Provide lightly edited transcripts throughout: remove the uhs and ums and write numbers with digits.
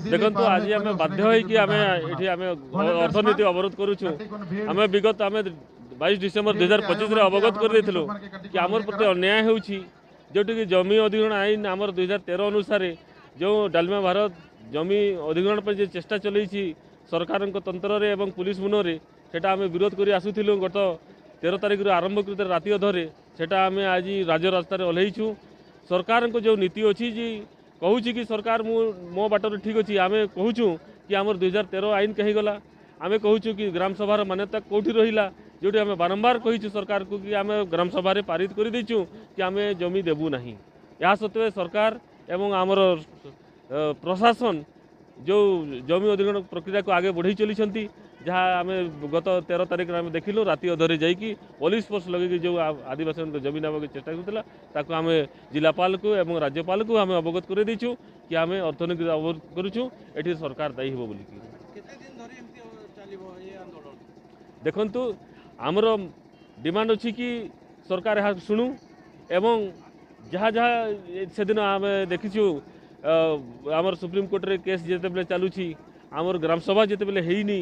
देखो आज आम बाध्य अर्थनीति अवरोध करुचु आम विगत आम 22 डिसेम्बर 2025 अवगत कर कि आमर प्रति अन्याय होउछि जोटि कि जमी अधिग्रहण आईन आमर 2013 अनुसार जो डालमा भारत जमी अधिग्रहण पर चेष्टा चलैछि सरकार तंत्र रे एवं पुलिस मुନରେ सेटा आम विरोध कर आसुलु गत 13 तारिख आरंभ कर राति अधरे सेटा आम आज राज्य रास्तार ओह्लैछु सरकार को जो नीति अच्छी जी कहूँ कि सरकार मो बाटर ठीक अच्छी आम कहूँ कि आमर 2013 आईन कहीं गला आम कहूँ कि ग्राम सभार मान्यता कौटी रहा जोटी आम बारंबार कहीचु सरकार को कि आम ग्राम सभा पारित कर देचु कि आम जमी देबू ना या सत्वे सरकार एवं आमर प्रशासन जो जमी अधिग्रहण प्रक्रिया को आगे बढ़ई चली जहाँ आम गत 13 तारिख आम देखिलु राति अधरे जाइए पुलिस फोर्स लगे जो आदिवासी जमी नाम चेष्टा करता आम जिलापाल को एवं राज्यपाल को आम अवगत कर देचु कि आम अर्थनीति अवरोध करुचु एठी सरकार दायी हो बोली देखंतु आमर डिमांड अच्छी कि सरकार यहाँ शुणु एवं जहाँ जहाँ से दिन आम देखीचु आमर सुप्रीम कोर्ट रे केस जिते चलुची आमर ग्राम सभा जिते हैनी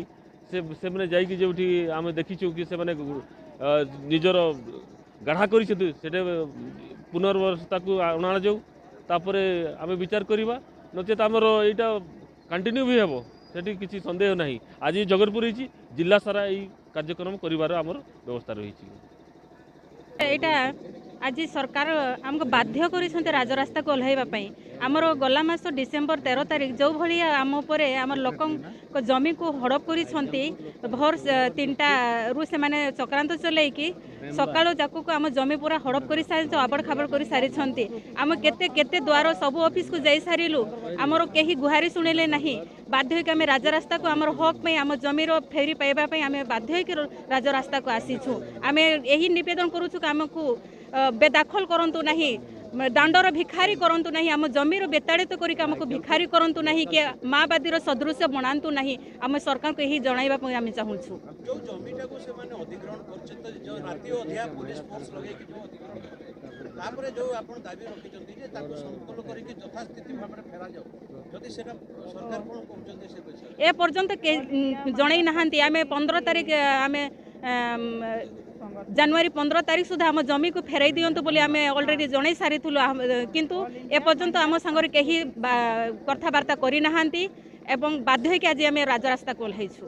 से मैंने जाइए जो आम देखीचु कि से निजर गाढ़ा कर पुनर्वस्था को अणा जाऊ तापर आम विचार करवा नचेत आमर यहाँ कंटिन्यू भी हे सेठी किसी संदेह ना आज जगतपुर जिला सारा यही कार्यक्रम कर व्यवस्था रही आज सरकार आमको बाध्य कर राजरास्ता को ओह्लैवाई आमर गला मास डिसेम्बर 13 तारिख जो भाई आम आम लोक जमी को हड़प कर भोर 3टा रु से चक्रांत चलैकी सकाल जाकू आम जमी पूरा हड़प कर सारी आबड़ खाबड़ कर सारी आम केते द्वार सब ऑफिस को जाई सारू आमर कहीं गुहारी शुणिले ना बाध्य आम राजरास्ता को आमर हक में आम जमीर फेरी पाइबापी आम बाध्य राजरास्ता को आसीचु आम यही निवेदन करुचु आमको बेदाखल करंतु नहीं दांडर भिखारी करंतु नहीं आम जमीर बेताड़ित करके आमको भिखारी करंतु नहीं कि माओवादी सदृश बनातु नहीं आम सरकार को यही जणाइबा पई आम चाहूँ जो जमीटा को से माने अधिग्रहण करछत जो राति अधिया पुलिस फोर्स लगे कि जो अधिग्रहण तापर जो आपण दाबी रखिचंती जे ताको संकल्प करिके यथास्थिति भाबरे फेरा जाऊ जदि सेटा सरकार कोन कहउचंती से विषय ए पर्यंत जणाई नाहंती आमे 15 तारिख आमे जनवरी 15 तारिख सुधा आम जमी को फेराई दिंतु बोली आम अलरेडी जन सारी किंतु एपर्यंत आम सांगे कहीं कथबार्ता करना एवं बाध्य आज आम राजरास्ता को ओह्लैछु।